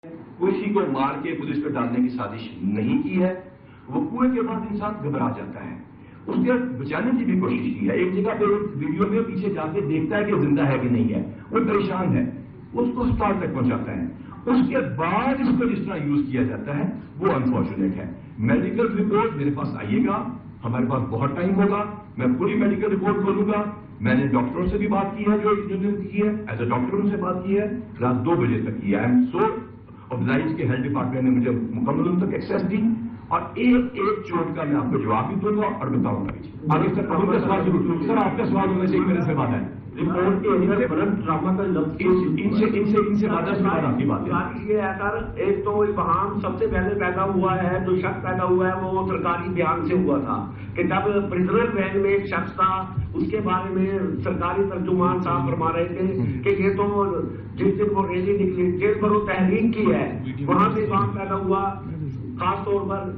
کسی کو مار کے پولیس پہ ڈالنے کی سازش نہیں کی ہے. وقوع کے بعد انسان گھبرا جاتا ہے. اس کے بچانے کی بھی کوشش کی ہے. ایک جگہ پہ ویڈیو میں پیچھے جا کے دیکھتا ہے کہ زندہ ہے کہ نہیں ہے, وہ پریشان ہے, اس کو اسپتال تک پہنچاتا ہے. اس کے بعد اس کو جس طرح یوز کیا جاتا ہے وہ انفارچونیٹ ہے. میڈیکل رپورٹ میرے پاس آئیے گا, ہمارے پاس بہت ٹائم ہوگا, میں پوری میڈیکل رپورٹ کھولوں گا. میں نے ڈاکٹروں سے بھی بات کی ہے, جو کی ہے ایز اے ڈاکٹروں سے بات کی ہے, رات 2 بجے تک کی ہے. آئی ایم سو obliged کہ ہیلتھ ڈپارٹمنٹ نے مجھے مکمل ان تک ایکسیس دی, اور ایک چوٹ کا میں آپ کو جواب بھی دوں گا اور بتاؤں گا. آگے سر آپ کا سوال ضرور, سر آپ کا سوال ہونا چاہیے میرے سے بات ہے. رپورٹ کے اندر برن ڈرامہ کا لفظ ان سے بادہ سے بعد آپ کی بات ہے. یہ ہے سر, ایک تو ابہام سب سے پہلے پیدا ہوا ہے, جو شک پیدا ہوا ہے وہ سرکاری بیان سے ہوا تھا کہ جب پرزنر وین میں ایک شخص تھا, اس کے بارے میں سرکاری ترجمان صاحب فرما رہے تھے کہ یہ تو جس دن وہ ریلی نکلی جس پر وہ تحریک کی ہے وہاں سے کام پیدا ہوا. خاص طور پر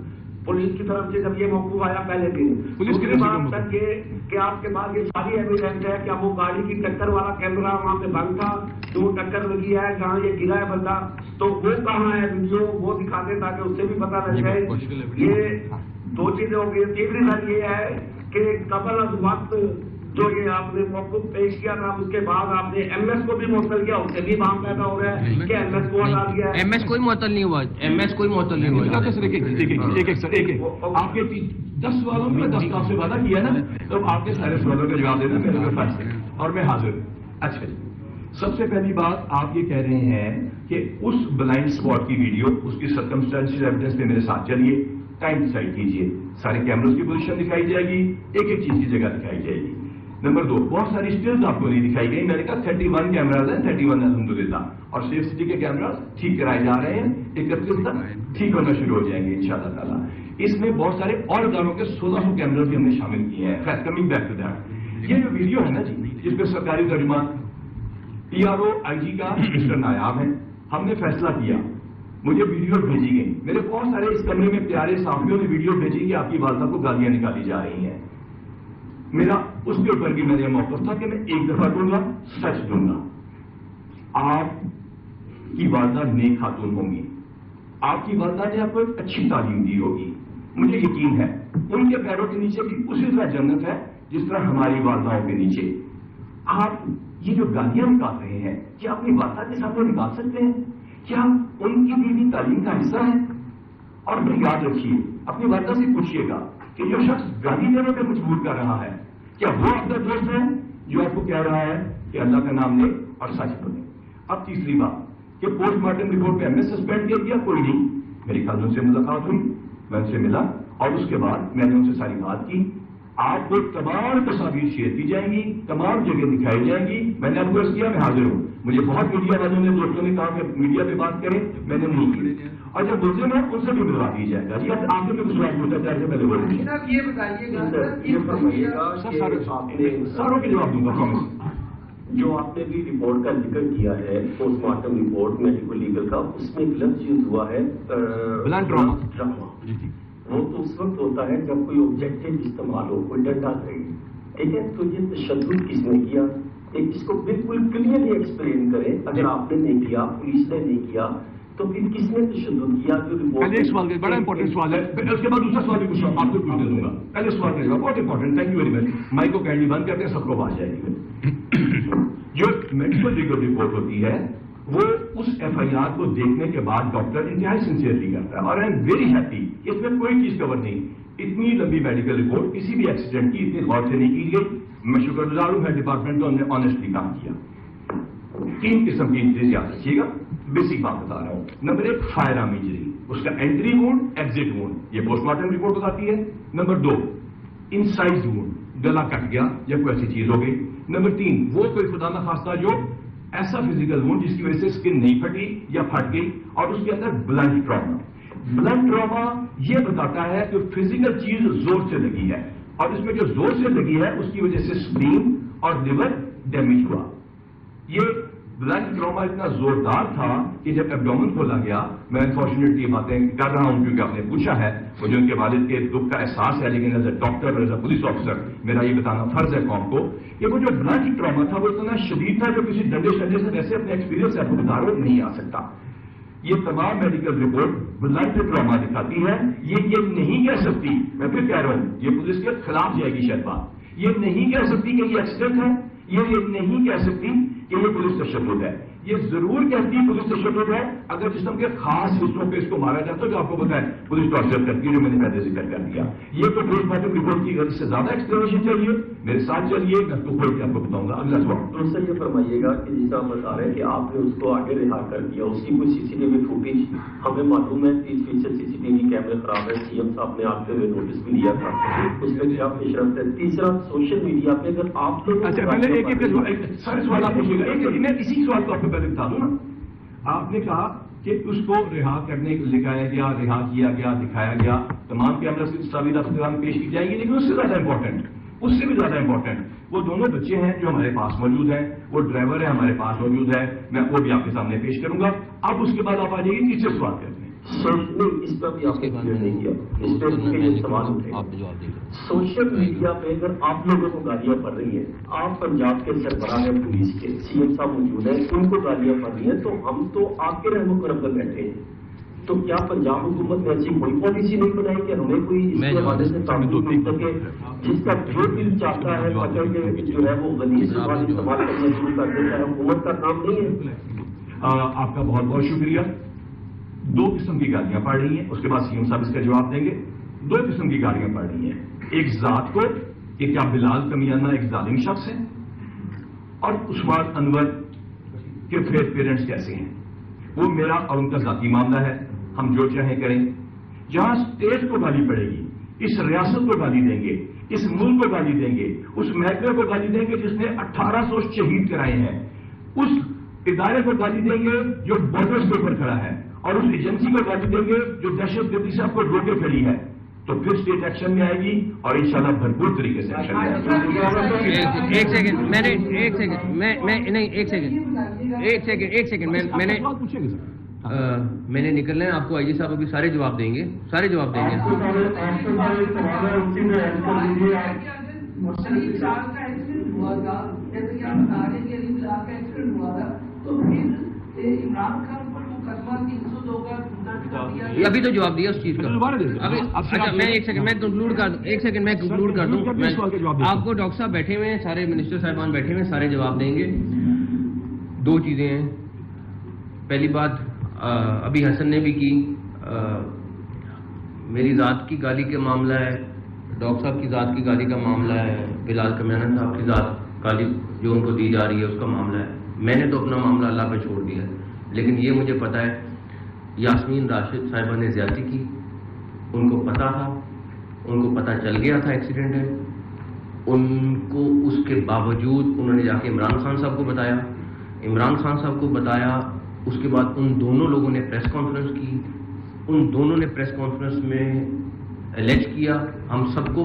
پولیس کی طرف سے جب یہ موقف آیا پہلے دن, اس کے بعد تک یہ کہ آپ کے پاس یہ ساری ایویڈنس ہے کہ اب وہ گاڑی کی ٹکر والا کیمرہ وہاں پہ بند تھا, جو ٹکر لگی ہے جہاں یہ گرا ہے بندہ, تو وہ کہاں ہے ویڈیو وہ دکھاتے تاکہ اس سے بھی پتہ لگ جائے. یہ 2 چیزیں ہو گئی. تیسری بات یہ ہے کہ قبل از وقت جو یہ آپ نے موقف پیش کیا تھا, اس کے بعد آپ نے ایم ایس کو بھی معطل کیا, اس سے بھی بام پیدا ہو رہا ہے کہ ایم ایس کو ہٹا دیا ہے. ایم ایس کوئی معطل نہیں ہوا, ایم ایس کوئی معطل نہیں ہوا. آپ کے 10 سوالوں میں 10 کا آپ سے وعدہ کیا نا, تو آپ کے سارے سوالوں کا جواب دینا میرے پاس ہے اور میں حاضر ہوں. اچھا جی, سب سے پہلی بات آپ یہ کہہ رہے ہیں کہ اس بلائنڈ اسپاٹ کی ویڈیو, اس کی سرکمسٹانشل ایویڈنس پہ میرے ساتھ چلیے, ٹائم ڈیسائڈ کیجیے, سارے کیمروں کی پوزیشن دکھائی جائے گی, ایک چیز کی جگہ دکھائی جائے گی. نمبر 2, بہت ساری اسٹلز آپ کو نہیں دکھائی گئی. میں نے کہا 31 کیمراز ہیں, 31 الحمدللہ, اور سیف سٹی کے کیمراز ٹھیک کرائے جا رہے ہیں, 31 تک ٹھیک ہونا شروع ہو جائیں گے انشاءاللہ تعالیٰ. اس میں بہت سارے اور اداروں کے 1600 کیمراز بھی ہم نے شامل کیے ہیں. خیر, کمنگ بیک ٹو دیٹ, یہ جو ویڈیو ہے نا جی, جس پہ سرکاری ترجمان PRO IG کا مسٹر نایاب ہے, ہم نے فیصلہ کیا, مجھے ویڈیو بھیجی گئی, میرے بہت سارے اس کمرے میں پیارے صحافیوں نے ویڈیو بھیجی کہ آپ کی والدہ کو گالیاں نکالی جا رہی ہیں. میرا اس کے اوپر بھی میرا موقف تھا کہ میں ایک دفعہ دوں گا, سچ دوں گا. آپ کی والدہ نیک خاتون ہوں گی, آپ کی والدہ نے آپ کو ایک اچھی تعلیم دی ہوگی, مجھے یقین ہے ان کے پیروں کے نیچے بھی اسی طرح جنت ہے جس طرح ہماری والداؤں کے نیچے. آپ یہ جو گالیاں نکال رہے ہیں, کیا اپنی والدہ کے ساتھ وہ نکال سکتے ہیں؟ کیا ان کی بھی تعلیم کا حصہ ہے؟ اور پھر یاد رکھیے, اپنی والدہ سے پوچھیے گا کہ جو شخص گالی دینے پہ مجبور کر رہا ہے, کیا وہ آپ کا دوست ہے جو آپ کو کہہ رہا ہے کہ اللہ کا نام لے اور سچ بولے؟ اب تیسری بات کہ پوسٹ مارٹم رپورٹ پہ MS سسپینڈ کر دیا, کوئی نہیں. میری خیال ان سے ملاقات ہوئی, میں ان سے ملا, اور اس کے بعد میں نے ان سے ساری بات کی. آپ کو تمام تصاویر شیئر کی جائیں گی, تمام جگہ دکھائی جائیں گی. میں نے آپ کو اس کیا, میں حاضر ہوں. مجھے بہت میڈیا والوں نے, دوستوں نے کہا کہ میڈیا پہ بات کریں, میں نے نہیں کی. اور جب ملزم ہے ان سے بھی بلوا دیا جائے گا. جی آپ نے کچھ سوال پوچھا چاہے پہلے بولیں گے, یہ بتائیے گا ساروں کے جواب دوں گا. جو آپ نے بھی رپورٹ کا ذکر کیا ہے, post mortem report medical legal کا, اس میں ایک لفظ یوز ہوا ہے بلنٹ ڈراما. وہ تو اس وقت ہوتا ہے جب کوئی آبجیکٹو استعمال ہو, کوئی ڈنڈا رہی, ٹھیک ہے. تو یہ تشدد کس نے کیا, ایک اس کو بالکل کلیئرلی ایکسپلین کرے. اگر آپ نے نہیں کیا, پولیس نے نہیں کیا, تو پھر کس نے تشدد کیا؟ جو رپورٹ, ایک سوال بڑا امپورٹنٹ سوال ہے, اس کے بعد دوسرا سوال بھی پوچھوں, آپ کو پوچھ دے دوں گا. پہلے سوال کرے گا, بہت important, thank you very much. Mic کو کینڈلی بند کرتے ہیں, سب کو آواز جائے گی. جو میڈیکل لیگل رپورٹ ہوتی ہے وہ اس FIR کو دیکھنے کے بعد ڈاکٹر انتہائی سنسیئرلی کرتا ہے, اور آئی ایم ویری ہیپی, اس میں کوئی چیز کور نہیں. اتنی لمبی میڈیکل رپورٹ کسی بھی ایکسیڈنٹ کی اتنی غور سے نہیں کی گئی. میں شکر گزار ہوں, ڈپارٹمنٹ تو ہم نے آنےسٹلی کام کیا. 3 قسم کی انجریز یاد رکھیے گا, بیسک بات بتا رہا ہوں. نمبر 1, فائر آرم انجری, اس کا انٹری وونڈ, ایگزٹ وونڈ, یہ پوسٹ مارٹم رپورٹ بتاتی ہے. نمبر 2, انسائز وونڈ, گلا کٹ گیا یا کوئی ایسی چیز ہو گئی. نمبر 3, وہ کوئی خدا نہ خواستہ جو ایسا فزیکل وونڈ جس کی وجہ سے اسکن نہیں پھٹی یا پھٹ گئی, اور اس کے اندر بلنٹ ٹراما. بلنٹ ٹراما یہ بتاتا ہے کہ فزیکل چیز زور سے لگی ہے, اور اس میں جو زور سے لگی ہے اس کی وجہ سے اسپلین اور لیور ڈیمیج ہوا. یہ بلنٹ ٹراما اتنا زوردار تھا کہ جب ایبڈومن کھولا گیا, میں انفارچونیٹلی باتیں کر رہا ہوں کیونکہ آپ نے پوچھا ہے, مجھے ان کے والد کے دکھ کا احساس ہے, لیکن as a doctor, as a police officer میرا یہ بتانا فرض ہے قوم کو کہ وہ جو بلنٹ ٹراما تھا وہ اتنا شدید تھا جو کسی ڈنڈے شنڈے سے ویسے اپنے ایکسپیرینس سے آپ کو بتا رہا ہوں نہیں آ سکتا. یہ تمام میڈیکل رپورٹ لائف ڈرامہ دکھاتی ہے. یہ نہیں کہہ سکتی، میں پھر کہہ رہا ہوں، یہ پولیس کے خلاف جائے گی شاید بات، یہ نہیں کہہ سکتی کہ یہ ایکسیڈنٹ ہے، یہ نہیں کہہ سکتی کہ یہ پولیس تشدد ہے. یہ ضرور کہتی ہے پولیس تشدد ہے اگر جسم کے خاص حصوں پہ اس کو مارا جاتا ہے، جو آپ کو پتا ہے پولیس ٹارچر کرتی ہے، جو میں نے پہلے ذکر کر دیا. یہ تو پوسٹ مارٹم رپورٹ کی غرض سے زیادہ ایکسپلینیشن چاہیے، میرے ساتھ چلیے، میں اس کو کھول کے آپ کو بتاؤں گا. اگلا سوال. دوسرا یہ فرمائیے گا کہ جس آپ بتا رہے ہیں کہ آپ نے اس کو آگے رہا کر دیا، اس کی کوئی CCTV فوٹیج ہمیں معلوم ہے 30% CCTV کیمرے خراب ہے، CM صاحب نے آپ کے لیے نوٹس بھی دیا تھا، اس میں کیا پیش رفت ہے. تیسرا سوشل میڈیا پہ اگر آپ لوگ اچھا پہلے ایک سارے سوال آپ پوچھیے گا، میں اسی سوال کو آپ کو پہلے بتا دوں نا. آپ نے کہا کہ اس کو رہا کرنے لکھایا گیا، رہا کیا گیا، دکھایا گیا، تمام کیمرہ سے تصاویر افغان پیش کی جائیں گی، لیکن اس سے زیادہ امپورٹنٹ، اس سے بھی زیادہ امپورٹنٹ وہ دونوں بچے ہیں جو ہمارے پاس موجود ہیں، وہ ڈرائیور ہے ہمارے پاس موجود ہے، میں وہ بھی آپ کے سامنے پیش کروں گا. اب اس کے بعد آپ آ جائیے تیسرے سوال کرتے ہیں. اس پر بھی آپ نے کلیئر نہیں کیا، اس پہ یہ سوال اٹھے. سوشل میڈیا پہ اگر آپ لوگوں کو گالیاں پڑ رہی ہیں، آپ پنجاب کے سربراہ ہیں پولیس کے، CM صاحب موجود ہیں، ان کو گالیاں پڑ رہی ہیں، تو ہم تو آپ کے رحم و کرم پر بیٹھے ہیں. تو کیا پنجاب حکومت نے ایسی کوئی پالیسی نہیں بنائی کہ ہمیں کوئی اس کے حوالے سے تعلق مل سکے، جس کا جو دل چاہتا ہے پکڑ کے جو ہے وہ غلیظ زبان استعمال کرنا شروع کر دیتا ہے؟ حکومت کا کام نہیں ہے. آپ کا بہت بہت شکریہ. دو قسم کی گالیاں پڑ رہی ہیں، اس کے بعد CM صاحب اس کا جواب دیں گے. دو قسم کی گالیاں پڑ رہی ہیں، ایک ذات کو کہ کیا بلال کمیانہ ایک ظالم شخص ہے، اور عثمان انور کے پیرنٹس کیسے ہیں. وہ میرا اور ان کا ذاتی معاملہ ہے، ہم جو چاہیں کریں. جہاں اسٹیٹ کو گالی پڑے گی، اس ریاست کو گالی دیں گے، اس ملک کو گالی دیں گے، اس محکمے کو گالی دیں گے جس نے 1800 شہید کرائے ہیں، اس ادارے کو گالی دیں گے جو بارڈرز کے اوپر کھڑا ہے، اور اس ایجنسی کو گالی دیں گے جو دہشت گردی سے آپ کو روکے کھڑی ہے، تو پھر اسٹیٹ ایکشن میں آئے گی اور انشاءاللہ بھرپور طریقے سے ایکشن میں آئے گی. ایک سیکنڈ میں نے نکلنا ہے. آپ کو IG صاحب ابھی سارے جواب دیں گے. ابھی تو جواب دیا اس چیز کا. میں ایک سیکنڈ میں کنکلوڈ کر دوں. آپ کو ڈاکٹر صاحب بیٹھے ہوئے ہیں، سارے منسٹر صاحبان بیٹھے ہوئے ہیں، سارے جواب دیں گے. دو چیزیں ہیں. پہلی بات ابھی حسن نے بھی کی، میری ذات کی گالی کا معاملہ ہے، ڈاکٹر صاحب کی ذات کی گالی کا معاملہ ہے، بلال کمیانہ صاحب کی ذات گالی جو ان کو دی جا رہی ہے اس کا معاملہ ہے. میں نے تو اپنا معاملہ اللہ پہ چھوڑ دیا ہے، لیکن یہ مجھے پتا ہے یاسمین راشد صاحبہ نے زیادتی کی، ان کو پتا تھا، ان کو پتا چل گیا تھا ایکسیڈنٹ ہے. ان کو اس کے باوجود انہوں نے جا کے عمران خان صاحب کو بتایا، عمران خان صاحب کو بتایا. اس کے بعد ان دونوں لوگوں نے پریس کانفرنس کی، ان دونوں نے پریس کانفرنس میں الیج کیا، ہم سب کو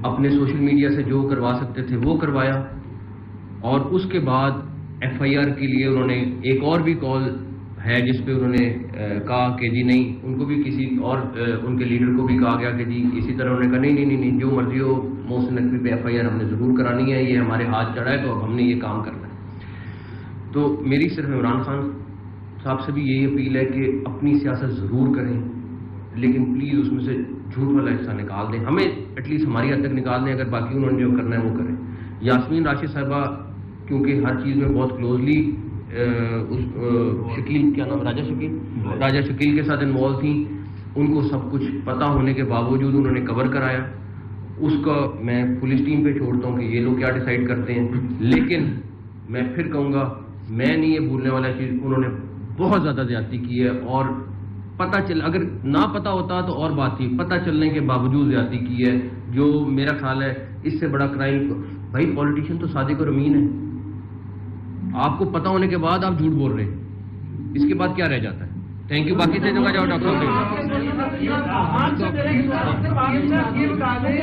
اپنے سوشل میڈیا سے جو کروا سکتے تھے وہ کروایا. اور اس کے بعد FIR کے لیے انہوں نے ایک اور بھی کال ہے جس پہ انہوں نے کہا کہ جی نہیں، ان کو بھی کسی اور ان کے لیڈر کو بھی کہا گیا کہ جی اسی طرح انہوں نے کہا نہیں جو مرضی ہو، محسن نقوی پہ FIR ہم نے ضرور کرانی ہے، یہ ہمارے ہاتھ چڑھا ہے تو اب ہم نے یہ کام کرنا ہے. تو میری صرف عمران خان صاحب سے بھی یہی اپیل ہے کہ اپنی سیاست ضرور کریں، لیکن پلیز اس میں سے جھوٹ والا حصہ نکال دیں، ہمیں ایٹ لیسٹ ہماری حد تک نکال دیں، اگر باقی انہوں نے جو کرنا ہے وہ کریں. یاسمین راشد صاحبہ کیونکہ ہر چیز میں بہت کلوزلی شکیل، کیا نام، راجہ شکیل کے ساتھ انوالو تھیں، ان کو سب کچھ پتہ ہونے کے باوجود انہوں نے کور کرایا. اس کا میں پولیس ٹیم پہ چھوڑتا ہوں کہ یہ لوگ کیا ڈیسائیڈ کرتے ہیں. لیکن میں پھر کہوں گا، میں نہیں یہ بھولنے والا چیز، انہوں نے بہت زیادہ زیادتی کی ہے، اور پتہ چل، اگر نہ پتہ ہوتا تو اور بات تھی، پتہ چلنے کے باوجود زیادتی کی ہے، جو میرا خیال ہے اس سے بڑا کرائم. بھائی پولیٹیشین تو صادق اور امین ہے، آپ کو پتہ ہونے کے بعد آپ جھوٹ بول رہے ہیں، اس کے بعد کیا رہ جاتا ہے. Thank you. باقی سے جگہ جاؤ ڈاکٹر صاحب.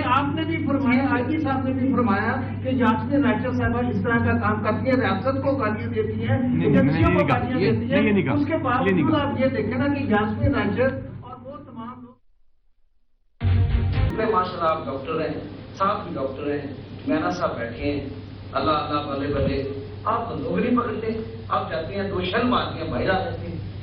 آپ نے بھی فرمایا، IG صاحب نے بھی فرمایا کہ یاسمین راشد صاحبہ اس طرح کا کام کرتی ہے، ریاست کو گالیاں دیتی ہیں، ایجنسیوں کو گالیاں دیتی ہیں. اس کے باوجود آپ یہ دیکھیں نا کہ یاسمین راشد اور وہ تمام لوگ، ماشاء اللہ آپ ڈاکٹر ہیں، صاحب بھی ڈاکٹر ہیں، مینا صاحب بیٹھے ہیں، اللہ اللہ بلے بلے. آپ تو لوگ نہیں پکڑتے، آپ چاہتے ہیں دو شل مارتے ہیں، بھائی رہتے ہیں.